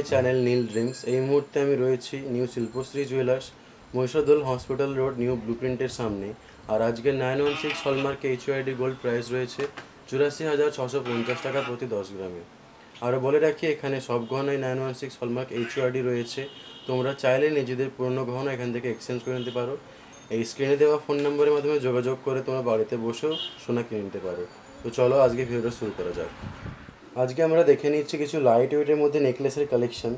Channel নীল dreams. এই মুহূর্তে আমি রয়েছি new Shilpashree jewellers, Mahishadal hospital road, new ব্লুপ্রিন্টের সামনে। আর আজকে 916 হলমার্ক HUID গোল্ড প্রাইস রয়েছে 84,650 টাকা প্রতি 10 গ্রামে। আরও বলে রাখি, এখানে সব গহনায় 916 হলমার্ক HUID রয়েছে। তোমরা চাইলে নিজেদের পুরনো গহনা এখান থেকে এক্সচেঞ্জ করে নিতে পারো। এই স্ক্রিনে দেওয়া ফোন নম্বরের মাধ্যমে যোগাযোগ করে তোমরা বাড়িতে বসেও সোনা কিনে নিতে পারো। তো চলো আজকে ভিডিওটা শুরু করা যাক। আজকে আমরা দেখে নিচ্ছি কিছু লাইট ওয়েটের মধ্যে নেকলেসের কালেকশন।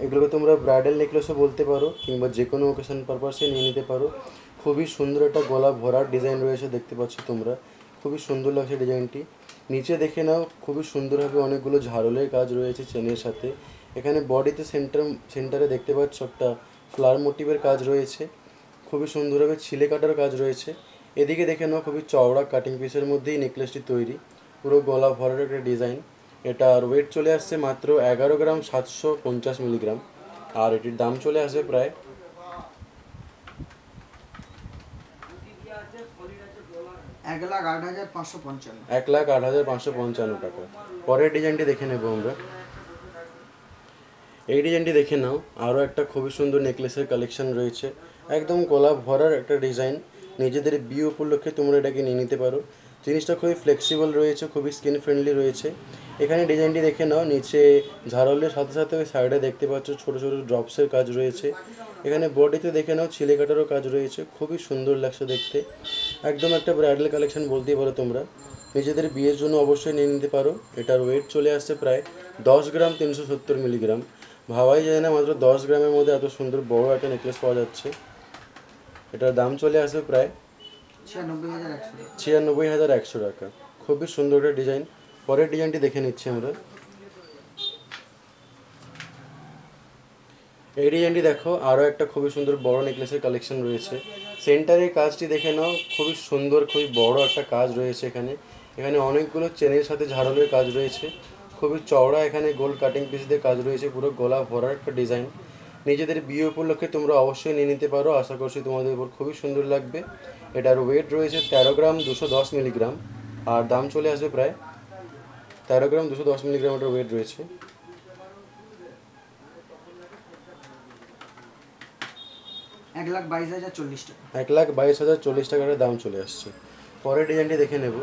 এগুলোকে তোমরা ব্রাইডাল নেকলেসও বলতে পারো, কিংবা যে কোনো ওকেশন পারপাসে নিয়ে নিতে পারো। খুবই সুন্দর একটা গলা ভরার ডিজাইন রয়েছে, দেখতে পাচ্ছ তোমরা। খুবই সুন্দর লাগছে ডিজাইনটি। নিচে দেখে নাও, খুবই সুন্দরভাবে অনেকগুলো ঝাড়লের কাজ রয়েছে চেনের সাথে। এখানে বডিতে সেন্টারে দেখতে পাচ্ছ একটা ফ্লাওয়ার মোটিভের কাজ রয়েছে। খুবই সুন্দরভাবে ছিলে কাটার কাজ রয়েছে। এদিকে দেখে নাও, খুবই চওড়া কাটিং পিসের মধ্যেই নেকলেসটি তৈরি। পুরো গলা ভরার একটা ডিজাইন। এটার ওয়েট চলে আসছে মাত্র 11 গ্রাম 750 মিলিগ্রাম। আর এটির দাম চলে আসবে প্রায় 1,08,555 টাকা। পরের ডিজাইনটি দেখে নেব আমরা। এই ডিজাইনটি দেখে নাও, আরও একটা খুবই সুন্দর নেকলেসের কালেকশন রয়েছে। একদম গলা ভরার একটা ডিজাইন। নিজেদের বিয়ে উপলক্ষে তোমরা এটাকে নিয়ে নিতে পারো। জিনিসটা খুবই ফ্লেক্সিবল রয়েছে, খুবই স্কিন ফ্রেন্ডলি রয়েছে। এখানে ডিজাইনটি দেখে নাও, নিচে ঝাড়লের সাথে সাথে ওই সাইডে দেখতে পাচ্ছ ছোটো ছোটো ড্রপসের কাজ রয়েছে। এখানে বডিতে দেখে নাও ছিলে কাটারও কাজ রয়েছে। খুবই সুন্দর লাগছে দেখতে। একদম একটা ব্রাইডাল কালেকশন বলতেই পারো তোমরা। নিজেদের বিয়ের জন্য অবশ্যই নিয়ে নিতে পারো। এটার ওয়েট চলে আসছে প্রায় 10 গ্রাম 370 মিলিগ্রাম। ভাবাই যায় না মাত্র 10 গ্রামের মধ্যে এত সুন্দর বড় একটা নেকলেস পাওয়া যাচ্ছে। এটার দাম চলে আসবে প্রায় 96,100 টাকা। খুবই সুন্দর একটা ডিজাইন। পরের ডিজাইনটি দেখে নিচ্ছি আমরা। এই ডিজাইনটি দেখো, আরও একটা খুবই সুন্দর বড় নেকলেসের কালেকশন রয়েছে। সেন্টারের কাজটি দেখে নাও, খুবই সুন্দর, খুবই বড় একটা কাজ রয়েছে এখানে। এখানে অনেকগুলো চেনের সাথে ঝাড়লের কাজ রয়েছে। খুবই চওড়া এখানে গোল্ড কাটিং পিস দিয়ে কাজ রয়েছে, পুরো গলা ভরার একটা ডিজাইন। নিজেদের বিয়ে উপলক্ষে তোমরা অবশ্যই নিয়ে নিতে পারো। আশা করছি তোমাদের উপর খুবই সুন্দর লাগবে। এটার ওয়েট রয়েছে 13 গ্রাম 210 মিলিগ্রাম। আর দাম চলে আসবে প্রায় 13 গ্রাম 210 মিলিগ্রাম এটার ওয়েট রয়েছে। 1,22,040 টাকার দাম চলে আসছে। পরের ডিজাইনটি দেখে নেব।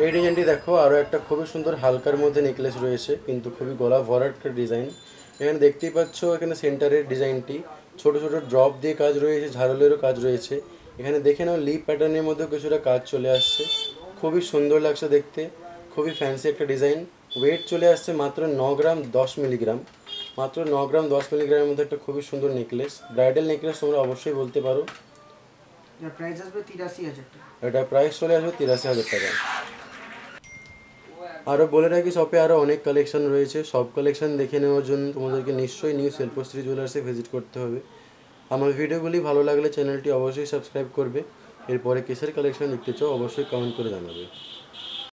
এই ডিজাইনটি দেখো, আরও একটা খুবই সুন্দর হালকার মধ্যে নেকলেস রয়েছে, কিন্তু খুবই গলা ভরার একটা ডিজাইন। এখানে দেখতেই পাচ্ছ, এখানে সেন্টারের ডিজাইনটি ছোট ছোট ড্রপ দিয়ে কাজ রয়েছে, ঝাড়লেরও কাজ রয়েছে। এখানে দেখে নাও লিপ প্যাটার্নের মধ্যেও কিছুটা কাজ চলে আসছে। খুবই সুন্দর লাগছে দেখতে, খুবই ফ্যান্সি একটা ডিজাইন। ওয়েট চলে আসছে মাত্র 9 গ্রাম 10 মিলিগ্রাম। মাত্র 9 গ্রাম 10 মিলিগ্রামের মধ্যে একটা খুবই সুন্দর নেকলেস, ব্রাইডাল নেকলেস তোমরা অবশ্যই বলতে পারো। এটা প্রাইস চলে আসবে 83,000 টাকা। আরও বলে রাখি, শপে আরও অনেক কালেকশন রয়েছে। সব কালেকশন দেখে নেওয়ার জন্য তোমাদেরকে নিশ্চয়ই নিউ শিল্পশ্রী জুয়েলার্সে ভিজিট করতে হবে। আমার ভিডিওগুলি ভালো লাগলে চ্যানেলটি অবশ্যই সাবস্ক্রাইব করবে। এরপরে কিসের কালেকশন দেখতে চাও অবশ্যই কমেন্ট করে জানাবে।